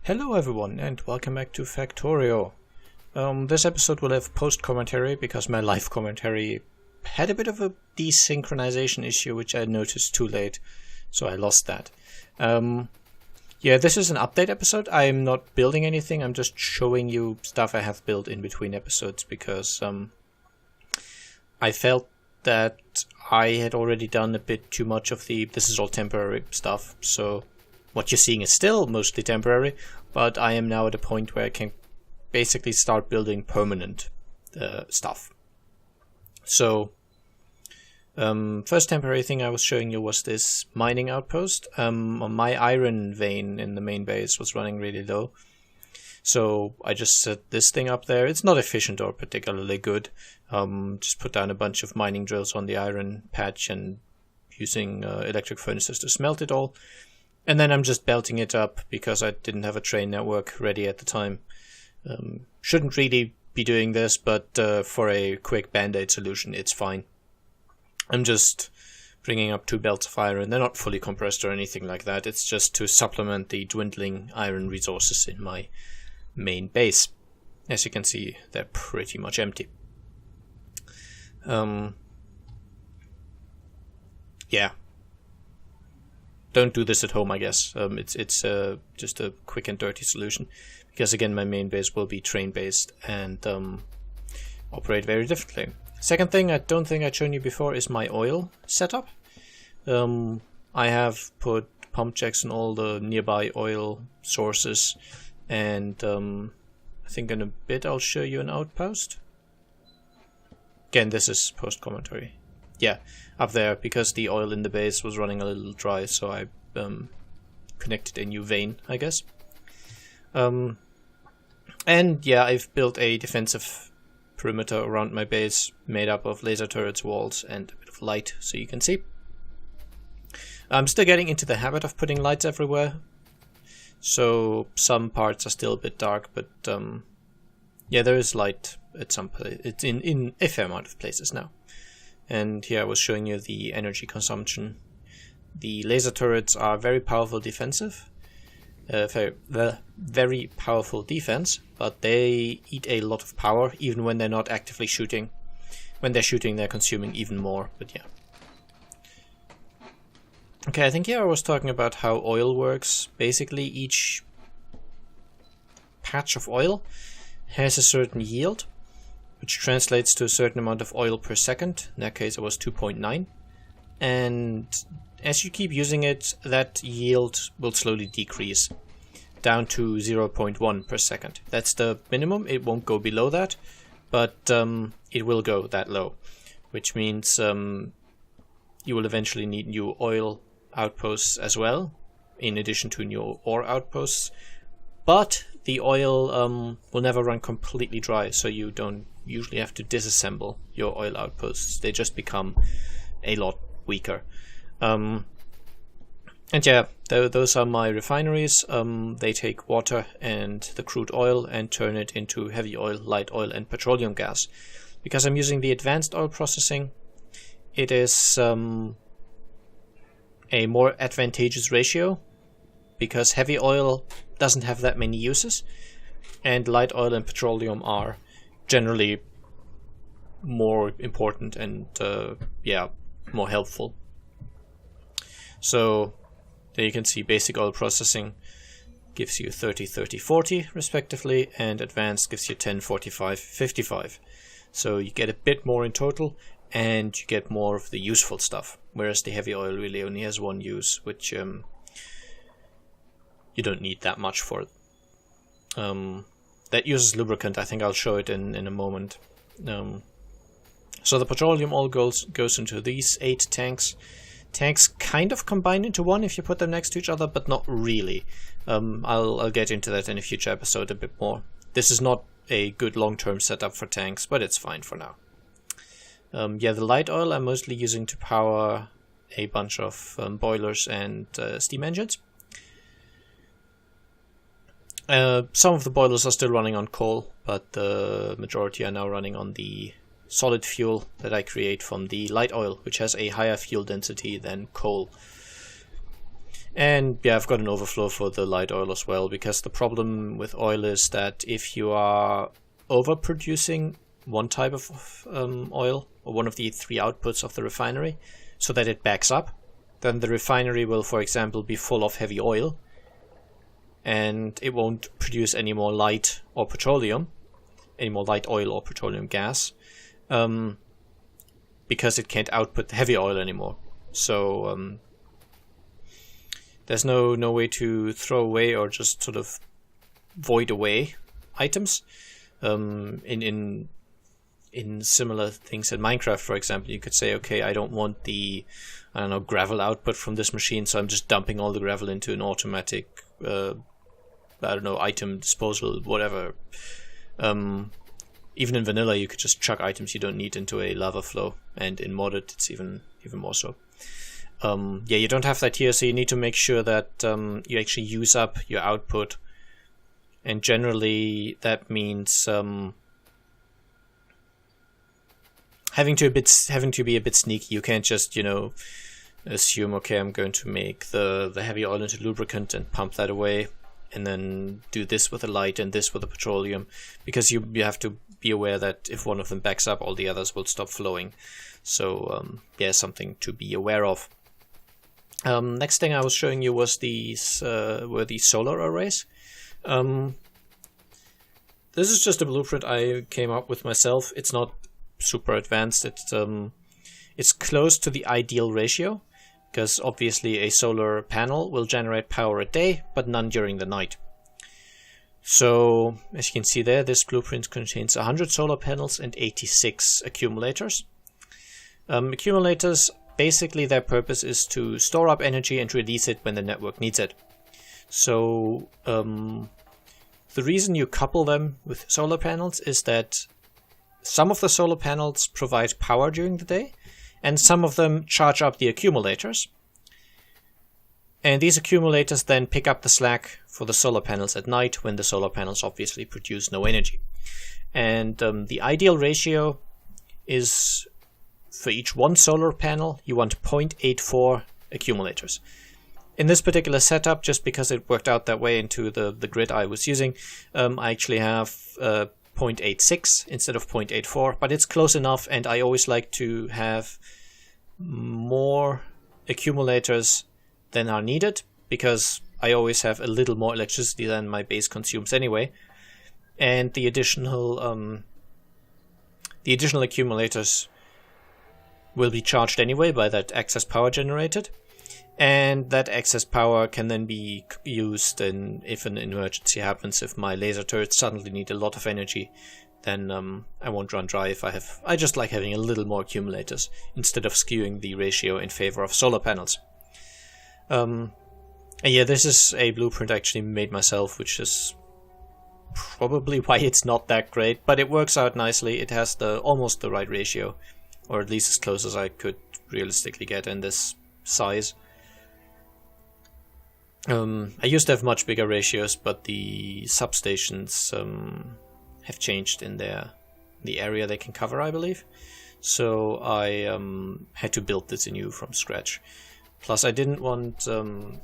Hello everyone and welcome back to Factorio. This episode will have post-commentary because my live commentary had a bit of a desynchronization issue which I noticed too late, so I lost that. Yeah, this is an update episode. I'm not building anything, I'm just showing you stuff I have built in between episodes because I felt that I had already done a bit too much of the this is all temporary stuff, so what you're seeing is still mostly temporary, but I am now at a point where I can basically start building permanent stuff. So, first temporary thing I was showing you was this mining outpost. My iron vein in the main base was running really low, so I just set this thing up there. It's not efficient or particularly good. Just put down a bunch of mining drills on the iron patch and using electric furnaces to smelt it all. And then I'm just belting it up because I didn't have a train network ready at the time. Shouldn't really be doing this, but for a quick band-aid solution, it's fine. I'm just bringing up 2 belts of iron. They're not fully compressed or anything like that. It's just to supplement the dwindling iron resources in my main base. As you can see, they're pretty much empty. Yeah. Don't do this at home, I guess. It's just a quick and dirty solution, because again my main base will be train based and operate very differently. Second thing I don't think I'd shown you before is my oil setup. I have put pump jacks on all the nearby oil sources, and I think in a bit I'll show you an outpost. Again, this is post commentary. Yeah, up there, because the oil in the base was running a little dry, so I connected a new vein, I guess. And yeah, I've built a defensive perimeter around my base, made up of laser turrets, walls, and a bit of light, so you can see. I'm still getting into the habit of putting lights everywhere, so some parts are still a bit dark, but yeah, there is light at some place. It's in a fair amount of places now. And here I was showing you the energy consumption. The laser turrets are very powerful defensive, very powerful defense, but they eat a lot of power even when they're not actively shooting. When they're shooting, they're consuming even more, but yeah. Okay, I think here I was talking about how oil works. Basically, each patch of oil has a certain yield, which translates to a certain amount of oil per second. In that case it was 2.9, and as you keep using it, that yield will slowly decrease down to 0.1 per second. That's the minimum. It won't go below that, but it will go that low, which means you will eventually need new oil outposts as well, in addition to new ore outposts. But the oil will never run completely dry, so you don't usually have to disassemble your oil outposts. They just become a lot weaker. And yeah, those are my refineries. They take water and the crude oil and turn it into heavy oil, light oil, and petroleum gas. Because I'm using the advanced oil processing, it is a more advantageous ratio, because heavy oil doesn't have that many uses, and light oil and petroleum are generally more important and yeah, more helpful. So there you can see basic oil processing gives you 30, 30, 40 respectively, and advanced gives you 10, 45, 55. So you get a bit more in total, and you get more of the useful stuff, whereas the heavy oil really only has one use, which you don't need that much for it. That uses lubricant. I think I'll show it in a moment. So the petroleum all goes into these 8 tanks. Tanks kind of combine into one if you put them next to each other, but not really. I'll get into that in a future episode a bit more. This is not a good long-term setup for tanks, but it's fine for now. Yeah, the light oil I'm mostly using to power a bunch of boilers and steam engines. Some of the boilers are still running on coal, but the majority are now running on the solid fuel that I create from the light oil, which has a higher fuel density than coal. And yeah, I've got an overflow for the light oil as well, because the problem with oil is that if you are overproducing one type of oil, or one of the 3 outputs of the refinery, so that it backs up, then the refinery will, for example, be full of heavy oil, and it won't produce any more light or petroleum, any more light oil or petroleum gas, because it can't output the heavy oil anymore. So there's no way to throw away or just sort of void away items. In similar things in Minecraft, for example, you could say, okay, I don't want the, I don't know, gravel output from this machine, so I'm just dumping all the gravel into an automatic, I don't know, item disposal, whatever. Even in vanilla, you could just chuck items you don't need into a lava flow, and in modded, it's even more so. Yeah, you don't have that here, so you need to make sure that you actually use up your output, and generally that means having to be a bit sneaky. You can't just, you know, assume, okay, I'm going to make the heavy oil into lubricant and pump that away, and then do this with the light and this with the petroleum, because you have to be aware that if one of them backs up, all the others will stop flowing. So yeah, something to be aware of. Next thing I was showing you was these were the solar arrays. This is just a blueprint I came up with myself. It's not super advanced. It's close to the ideal ratio, because obviously a solar panel will generate power at day, but none during the night. So as you can see there, this blueprint contains 100 solar panels and 86 accumulators. Accumulators, basically their purpose is to store up energy and release it when the network needs it. So the reason you couple them with solar panels is that some of the solar panels provide power during the day, and some of them charge up the accumulators. And these accumulators then pick up the slack for the solar panels at night, when the solar panels obviously produce no energy. And the ideal ratio is, for each one solar panel, you want 0.84 accumulators. In this particular setup, just because it worked out that way into the grid I was using, I actually have 0.86 instead of 0.84, but it's close enough, and I always like to have more accumulators than are needed, because I always have a little more electricity than my base consumes anyway, and the additional accumulators will be charged anyway by that excess power generated, and that excess power can then be used if an emergency happens. If my laser turrets suddenly need a lot of energy, then I won't run dry. I just like having a little more accumulators instead of skewing the ratio in favor of solar panels. And yeah, this is a blueprint I actually made myself, which is probably why it's not that great, but it works out nicely. It has almost the right ratio, or at least as close as I could realistically get in this size. I used to have much bigger ratios, but the substations have changed in the area they can cover, I believe. So I had to build this anew from scratch. Plus, I didn't want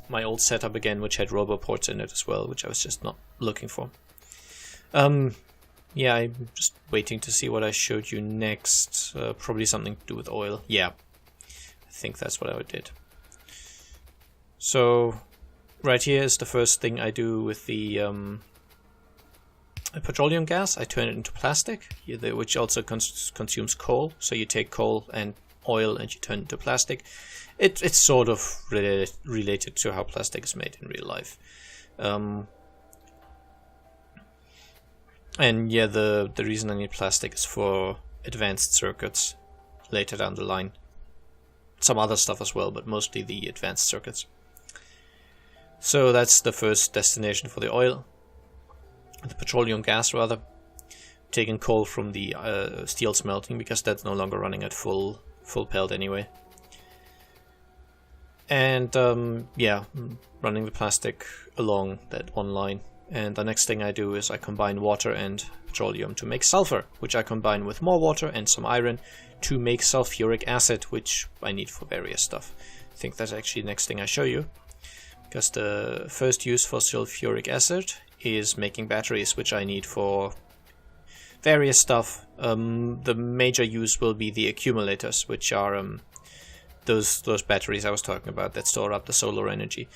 my old setup again, which had roboports in it as well, which I was just not looking for. Yeah, I'm just waiting to see what I showed you next. Probably something to do with oil. Yeah, I think that's what I did. So right here is the first thing I do with the petroleum gas. I turn it into plastic, which also consumes coal. So you take coal and oil and you turn it into plastic. It's sort of related to how plastic is made in real life. And yeah, the reason I need plastic is for advanced circuits later down the line. Some other stuff as well, but mostly the advanced circuits. So that's the first destination for the oil. The petroleum gas, rather. Taking coal from the steel smelting, because that's no longer running at full pelt anyway. And yeah, running the plastic along that one line. And the next thing I do is I combine water and petroleum to make sulfur, which I combine with more water and some iron to make sulfuric acid, which I need for various stuff. I think that's actually the next thing I show you, because the first use for sulfuric acid is making batteries, which I need for various stuff. The major use will be the accumulators, which are those batteries I was talking about that store up the solar energy,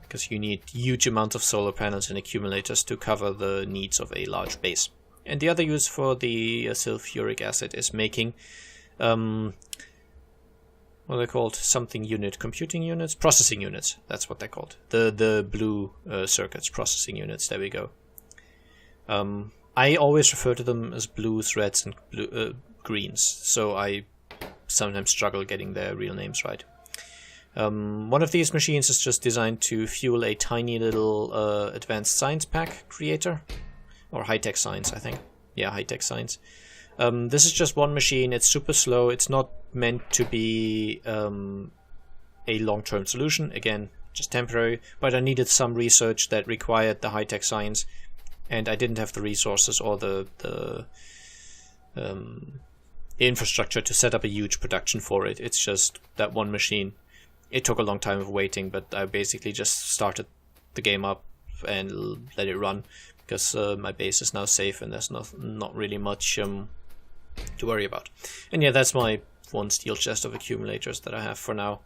because you need huge amounts of solar panels and accumulators to cover the needs of a large base. And the other use for the sulfuric acid is making what are they called? Something unit, computing units, processing units. That's what they're called. The blue circuits, processing units. There we go. I always refer to them as blues, reds, and greens. So I sometimes struggle getting their real names right. One of these machines is just designed to fuel a tiny little advanced science pack creator, or high-tech science, I think. Yeah, high-tech science. This is just one machine. It's super slow. It's not meant to be a long-term solution. Again, just temporary. But I needed some research that required the high-tech science, and I didn't have the resources or the infrastructure to set up a huge production for it. It's just that one machine. It took a long time of waiting, but I basically just started the game up and let it run, because my base is now safe and there's not really much to worry about. And yeah, that's my one steel chest of accumulators that I have for now.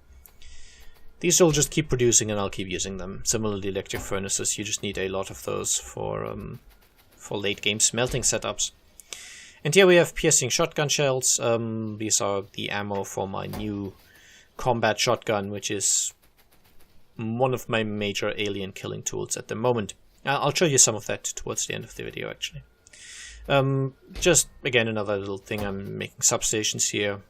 These will just keep producing and I'll keep using them. Similarly, electric furnaces, you just need a lot of those for late game smelting setups. And here we have piercing shotgun shells. These are the ammo for my new combat shotgun, which is one of my major alien killing tools at the moment. I'll show you some of that towards the end of the video, actually. Just, again, another little thing. I'm making substations here.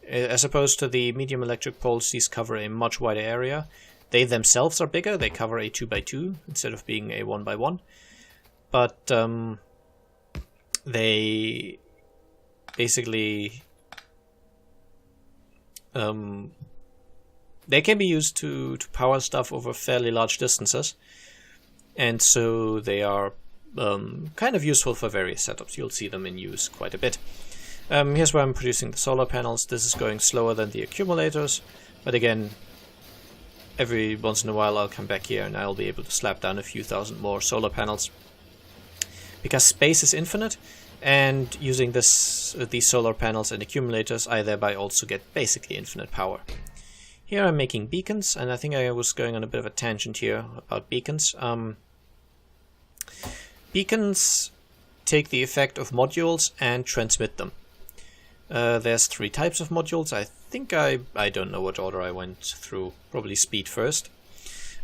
As opposed to the medium electric poles, these cover a much wider area. They themselves are bigger. They cover a 2x2 instead of being a 1x1. But they basically they can be used to power stuff over fairly large distances. And so they are kind of useful for various setups. You'll see them in use quite a bit. Here's where I'm producing the solar panels. This is going slower than the accumulators, but again, every once in a while I'll come back here and I'll be able to slap down a few thousand more solar panels. Because space is infinite, and using these solar panels and accumulators, I thereby also get basically infinite power. Here I'm making beacons, and I think I was going on a bit of a tangent here about beacons. Beacons take the effect of modules and transmit them. There's 3 types of modules. I think I don't know what order I went through. Probably speed first.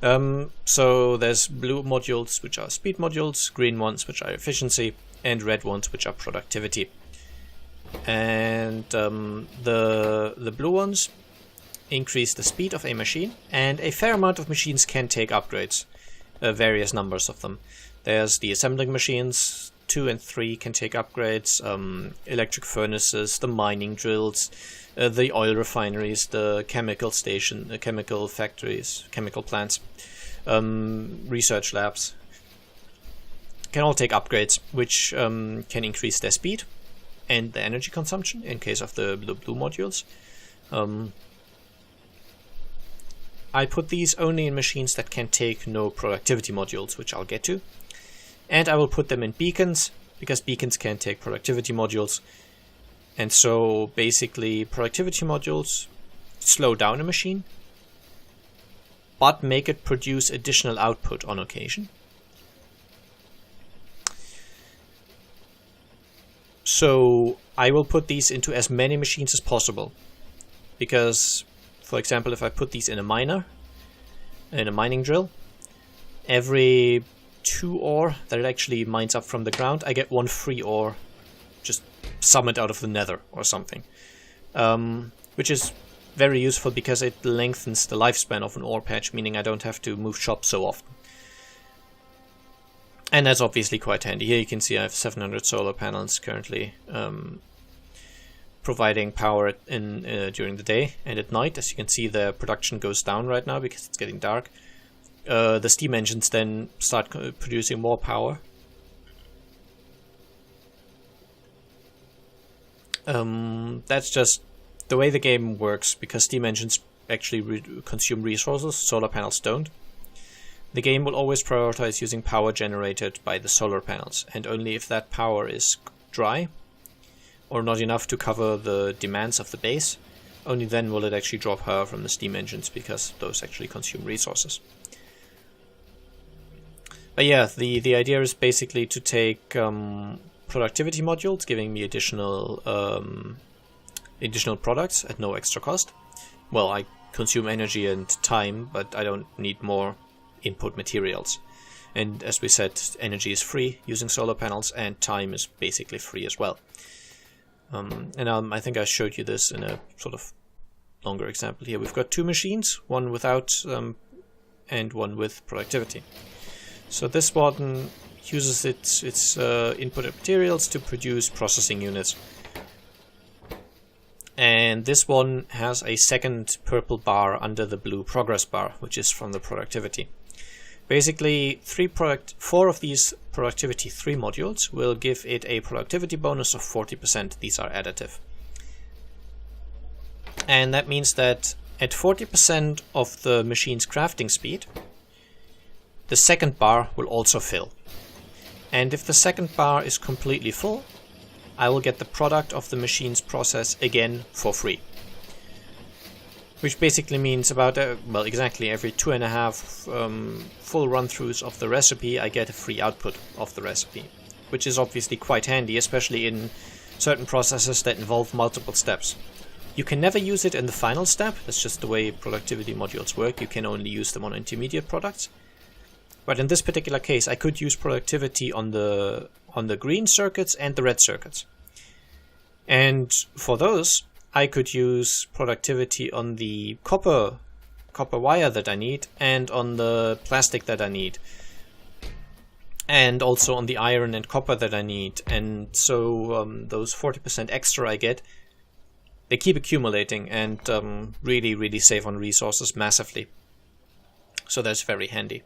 So there's blue modules, which are speed modules, green ones, which are efficiency, and red ones, which are productivity. And the blue ones increase the speed of a machine, and a fair amount of machines can take upgrades, various numbers of them. There's the assembling machines, 2 and 3 can take upgrades, electric furnaces, the mining drills, the oil refineries, the chemical station, chemical factories, chemical plants, research labs, can all take upgrades, which can increase their speed and the energy consumption in case of the blue modules. I put these only in machines that can take no productivity modules, which I'll get to. And I will put them in beacons, because beacons can take productivity modules. And so basically productivity modules slow down a machine, but make it produce additional output on occasion. So I will put these into as many machines as possible, because, for example, if I put these in a miner, in a mining drill, every 2 ore that it actually mines up from the ground, I get 1 free ore just summoned out of the nether or something. Which is very useful because it lengthens the lifespan of an ore patch, meaning I don't have to move shops so often. And that's obviously quite handy. Here you can see I have 700 solar panels currently providing power during the day, and at night, as you can see, the production goes down right now because it's getting dark. The steam engines then start producing more power. That's just the way the game works, because steam engines actually consume resources, solar panels don't. the game will always prioritize using power generated by the solar panels, and only if that power is dry or not enough to cover the demands of the base, only then will it actually draw power from the steam engines, because those actually consume resources. But yeah, the idea is basically to take productivity modules, giving me additional products at no extra cost. Well, I consume energy and time, but I don't need more input materials. And as we said, energy is free using solar panels, and time is basically free as well. I think I showed you this in a sort of longer example here. We've got two machines, one without and one with productivity. So this one uses its input materials to produce processing units. And this one has a second purple bar under the blue progress bar, which is from the productivity. Basically, 4 of these productivity 3 modules will give it a productivity bonus of 40%. These are additive. And that means that at 40% of the machine's crafting speed, the second bar will also fill. And if the second bar is completely full, I will get the product of the machine's process again for free. Which basically means about, exactly every 2.5 full run-throughs of the recipe, I get a free output of the recipe. Which is obviously quite handy, especially in certain processes that involve multiple steps. You can never use it in the final step, that's just the way productivity modules work, you can only use them on intermediate products. But in this particular case, I could use productivity on the green circuits and the red circuits. And for those, I could use productivity on the copper wire that I need, and on the plastic that I need, and also on the iron and copper that I need. And so those 40% extra I get, they keep accumulating and really save on resources massively. So that's very handy.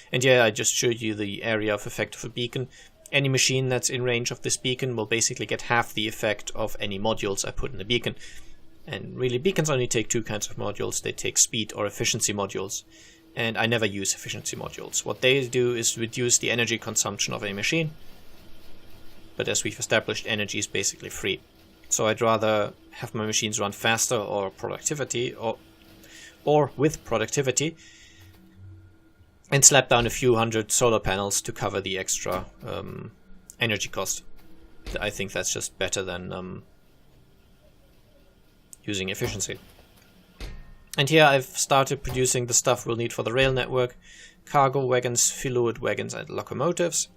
And yeah, I just showed you the area of effect of a beacon. Any machine that's in range of this beacon will basically get half the effect of any modules I put in the beacon. And really, beacons only take 2 kinds of modules. They take speed or efficiency modules. And I never use efficiency modules. What they do is reduce the energy consumption of a machine. But as we've established, energy is basically free. So I'd rather have my machines run faster or productivity, or with productivity, and slap down a few hundred solar panels to cover the extra energy cost. I think that's just better than using efficiency. And here I've started producing the stuff we'll need for the rail network: cargo wagons, fluid wagons, and locomotives.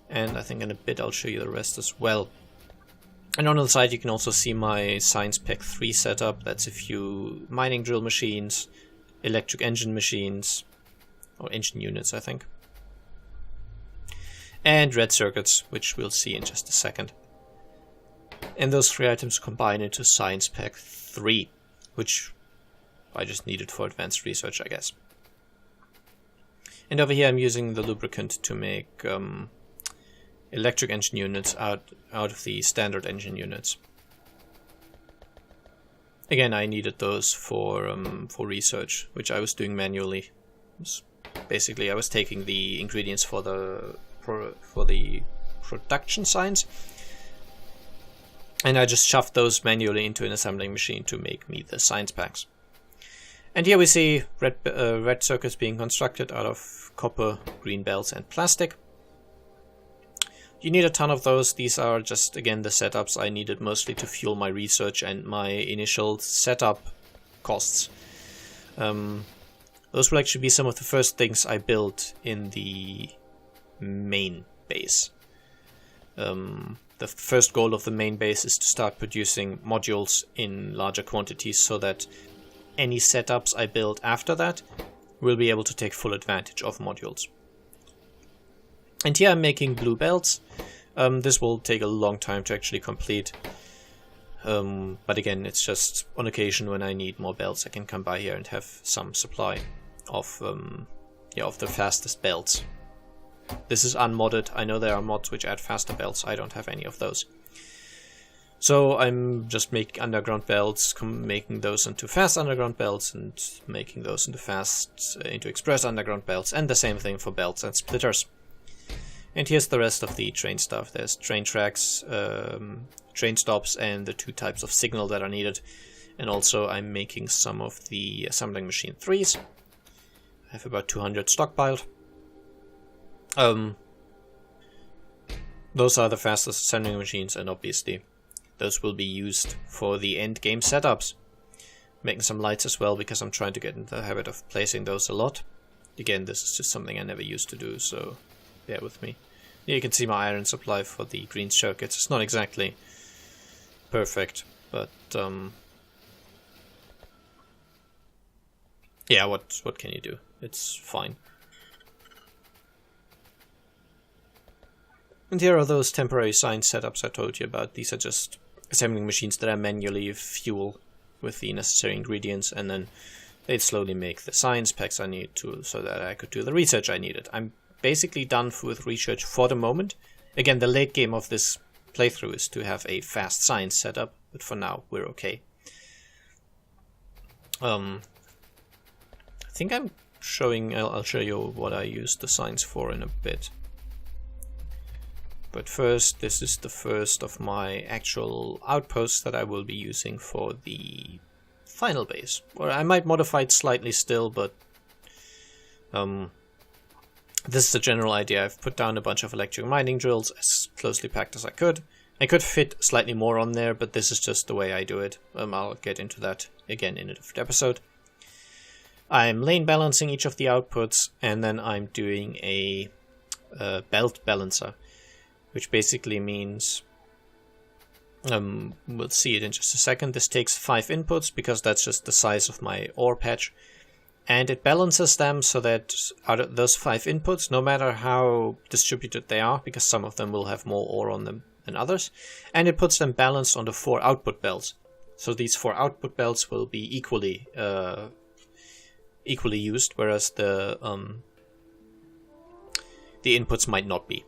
And I think in a bit I'll show you the rest as well. And on the side you can also see my Science Pack 3 setup. That's a few mining drill machines, electric engine machines, or engine units I think, and red circuits, which we'll see in just a second. And those 3 items combine into Science Pack 3, which I just needed for advanced research, I guess. And over here I'm using the lubricant to make electric engine units out of the standard engine units. Again, I needed those for research, which I was doing manually. Basically, I was taking the ingredients for the production science, and I just shoved those manually into an assembling machine to make me the science packs. And here we see red circuits being constructed out of copper, green belts, and plastic. You need a ton of those. These are just, again, the setups I needed mostly to fuel my research and my initial setup costs. Those will actually be some of the first things I built in the main base. The first goal of the main base is to start producing modules in larger quantities so that any setups I build after that will be able to take full advantage of modules. And here I'm making blue belts. This will take a long time to actually complete. But again, it's just on occasion when I need more belts, I can come by here and have some supply of the fastest belts. This is unmodded. I know there are mods which add faster belts. I don't have any of those. So I'm just making underground belts, making those into fast underground belts, and making those into express underground belts, and the same thing for belts and splitters. And here's the rest of the train stuff. There's train tracks, train stops, and the 2 types of signal that are needed. And also I'm making some of the assembling machine 3s. I have about 200 stockpiled. Those are the fastest assembling machines, and obviously those will be used for the end game setups. Making some lights as well, because I'm trying to get into the habit of placing those a lot. Again, this is just something I never used to do, so bear with me. Here you can see my iron supply for the green circuits. It's not exactly perfect, but yeah, what can you do? It's fine. And here are those temporary science setups I told you about. These are just assembling machines that I manually fuel with the necessary ingredients, and then they'd slowly make the science packs I need to, so that I could do the research I needed. I'm basically done with research for the moment. Again, the late game of this playthrough is to have a fast science setup, but for now we're okay. I think I'll show you what I use the science for in a bit. But first, this is the first of my actual outposts that I will be using for the final base. Or I might modify it slightly still, but this is the general idea. I've put down a bunch of electric mining drills as closely packed as I could. I could fit slightly more on there, but this is just the way I do it. I'll get into that again in a different episode. I'm lane balancing each of the outputs, and then I'm doing a belt balancer, which basically means, we'll see it in just a second. This takes 5 inputs, because that's just the size of my ore patch. And it balances them so that out of those 5 inputs, no matter how distributed they are, because some of them will have more ore on them than others, and it puts them balanced on the 4 output belts. So these 4 output belts will be equally used, whereas the inputs might not be.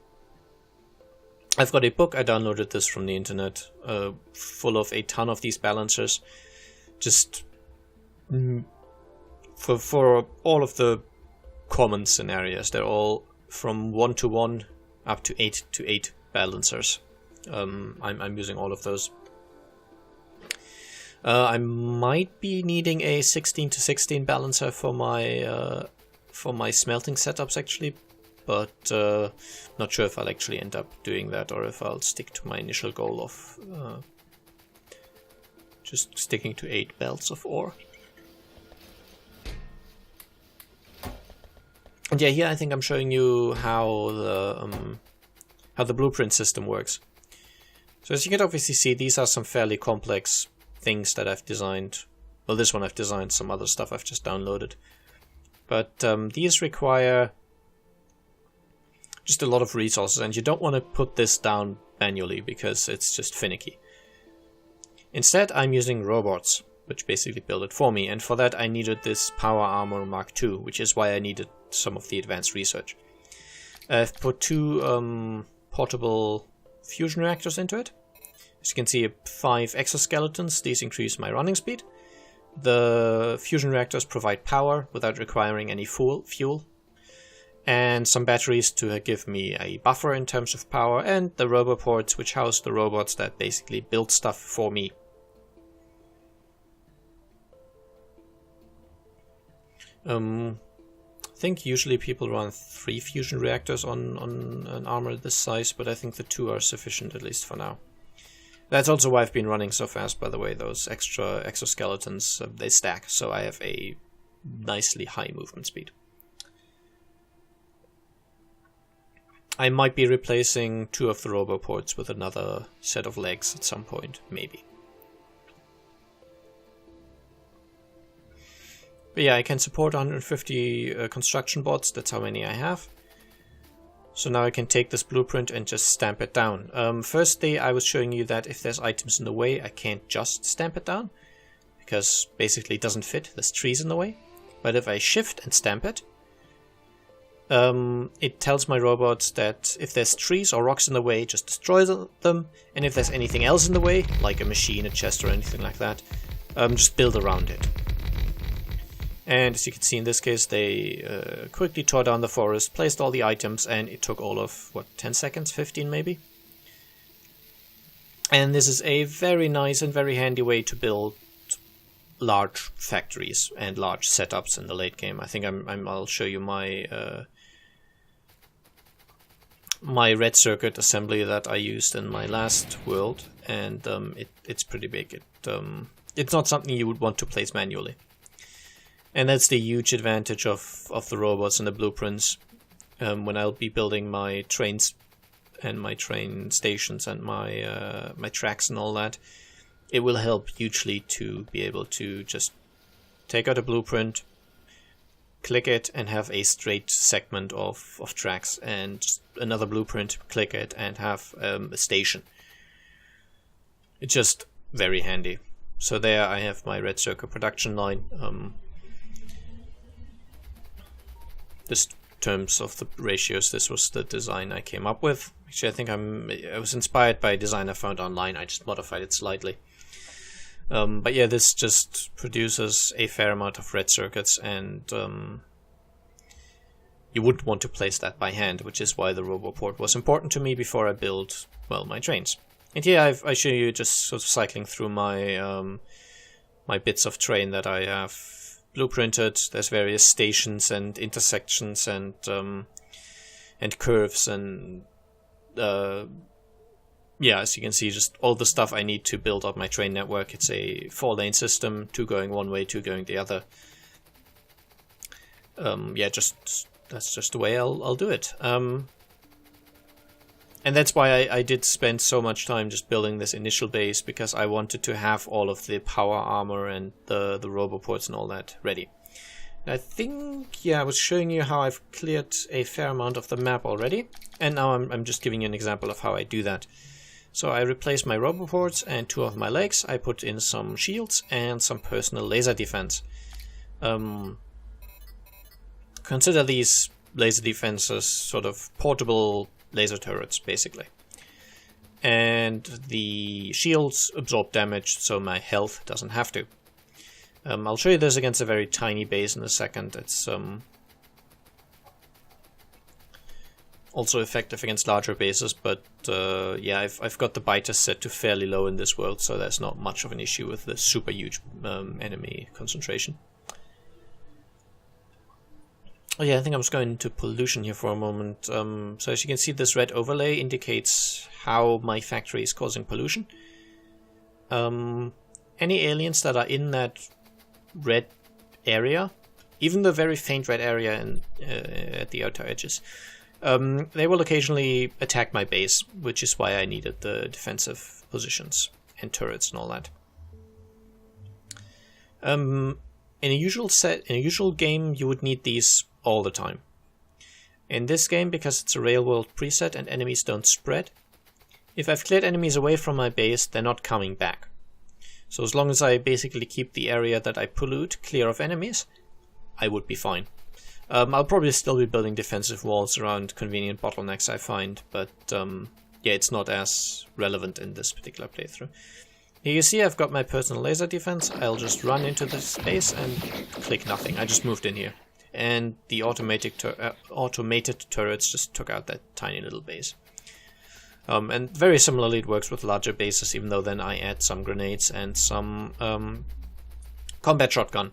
I've got a book, I downloaded this from the internet, full of a ton of these balancers, just for all of the common scenarios. They're all from 1 to 1 up to 8 to 8 balancers. I'm using all of those. I might be needing a 16 to 16 balancer for my smelting setups actually, but not sure if I'll actually end up doing that, or if I'll stick to my initial goal of just sticking to 8 belts of ore. And yeah, here I think I'm showing you how the blueprint system works. So as you can obviously see, these are some fairly complex things that I've designed. Well, this one I've designed, some other stuff I've just downloaded. But these require just a lot of resources, and you don't want to put this down manually because it's just finicky. Instead, I'm using robots, which basically build it for me, and for that I needed this Power Armor Mark II, which is why I needed some of the advanced research. I've put 2 portable fusion reactors into it. As you can see, 5 exoskeletons. These increase my running speed. The fusion reactors provide power without requiring any fuel. And some batteries to give me a buffer in terms of power, and the roboports, which house the robots that basically build stuff for me. I think usually people run 3 fusion reactors on an armor this size, but I think the 2 are sufficient, at least for now. That's also why I've been running so fast, by the way. Those extra exoskeletons, they stack, so I have a nicely high movement speed. I might be replacing 2 of the roboports with another set of legs at some point, maybe. But yeah, I can support 150 construction bots, that's how many I have. So now I can take this blueprint and just stamp it down. Firstly, I was showing you that if there's items in the way, I can't just stamp it down, because basically it doesn't fit, there's trees in the way. But if I shift and stamp it, it tells my robots that if there's trees or rocks in the way, just destroy them, and if there's anything else in the way, like a machine, a chest, or anything like that, just build around it. And as you can see in this case, they quickly tore down the forest, placed all the items, and it took all of, what, 10 seconds? 15 maybe? And this is a very nice and very handy way to build large factories and large setups in the late game. I think I'll show you my my red circuit assembly that I used in my last world, and it's pretty big. It's not something you would want to place manually. And that's the huge advantage of the robots and the blueprints. When I'll be building my trains and my train stations and my my tracks and all that, it will help hugely to be able to just take out a blueprint, click it, and have a straight segment of tracks, and just another blueprint, click it, and have a station. It's just very handy. So there I have my red circle production line. This terms of the ratios, this was the design I came up with. Actually, I think I was inspired by a design I found online. I just modified it slightly. But yeah, this just produces a fair amount of red circuits, and you wouldn't want to place that by hand, which is why the RoboPort was important to me before I build, well, my trains. And here I show you just sort of cycling through my my bits of train that I have blueprinted. There's various stations and intersections and curves and yeah, as you can see, just all the stuff I need to build up my train network. It's a 4-lane system, 2 going one way, 2 going the other. Yeah, that's just the way I'll do it. And that's why I did spend so much time just building this initial base, because I wanted to have all of the power armor and the RoboPorts and all that ready. And I think, yeah, I was showing you how I've cleared a fair amount of the map already, and now I'm just giving you an example of how I do that. So I replaced my RoboPorts and 2 of my legs. I put in some shields and some personal laser defense. Consider these laser defenses sort of portable laser turrets, basically. And the shields absorb damage, so my health doesn't have to. I'll show you this against a very tiny base in a second. It's also effective against larger bases, but yeah, I've got the biters set to fairly low in this world, so there's not much of an issue with the super huge enemy concentration. Oh yeah, I think I'm just going into pollution here for a moment. So as you can see, this red overlay indicates how my factory is causing pollution. Any aliens that are in that red area, even the very faint red area at the outer edges, they will occasionally attack my base, which is why I needed the defensive positions and turrets and all that. In a usual game, you would need these all the time. In this game, because it's a Railworld preset and enemies don't spread, if I've cleared enemies away from my base, they're not coming back. So as long as I basically keep the area that I pollute clear of enemies, I would be fine. I'll probably still be building defensive walls around convenient bottlenecks I find, but yeah, it's not as relevant in this particular playthrough. Here you see I've got my personal laser defense. I'll just run into this space and click nothing. I just moved in here. And the automated turrets just took out that tiny little base. And very similarly it works with larger bases, even though then I add some grenades and some combat shotgun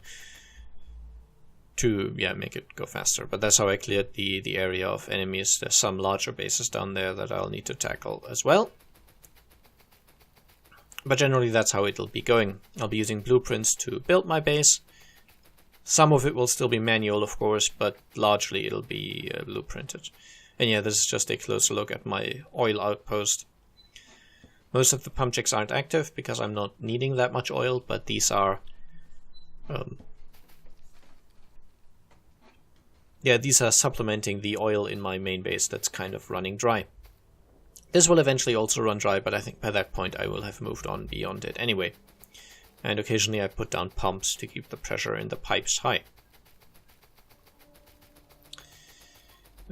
to, yeah, make it go faster. But that's how I cleared the area of enemies. There's some larger bases down there that I'll need to tackle as well. But generally that's how it'll be going. I'll be using blueprints to build my base. Some of it will still be manual, of course, but largely it'll be blueprinted. And yeah, this is just a closer look at my oil outpost. Most of the pump jacks aren't active because I'm not needing that much oil, but these are... yeah, these are supplementing the oil in my main base that's kind of running dry. This will eventually also run dry, but I think by that point I will have moved on beyond it anyway. And occasionally I put down pumps to keep the pressure in the pipes high.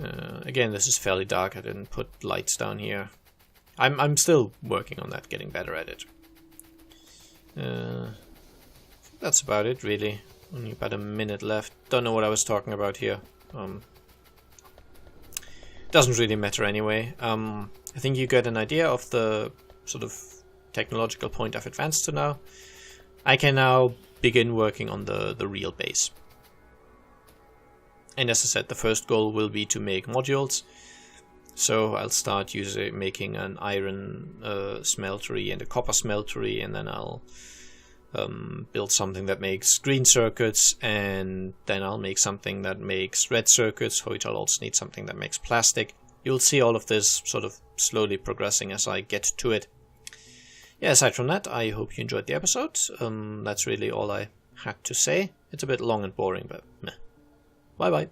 Again, this is fairly dark. I didn't put lights down here. I'm still working on that, getting better at it. That's about it, really. Only about a minute left. Don't know what I was talking about here. Doesn't really matter anyway. I think you get an idea of the sort of technological point I've advanced to now. I can now begin working on the real base. And as I said, the first goal will be to make modules. So I'll start making an iron smeltery and a copper smeltery, and then I'll build something that makes green circuits, and then I'll make something that makes red circuits, which I'll also need something that makes plastic. You'll see all of this sort of slowly progressing as I get to it. Yeah, aside from that, I hope you enjoyed the episode. That's really all I had to say. It's a bit long and boring, but meh. Bye bye.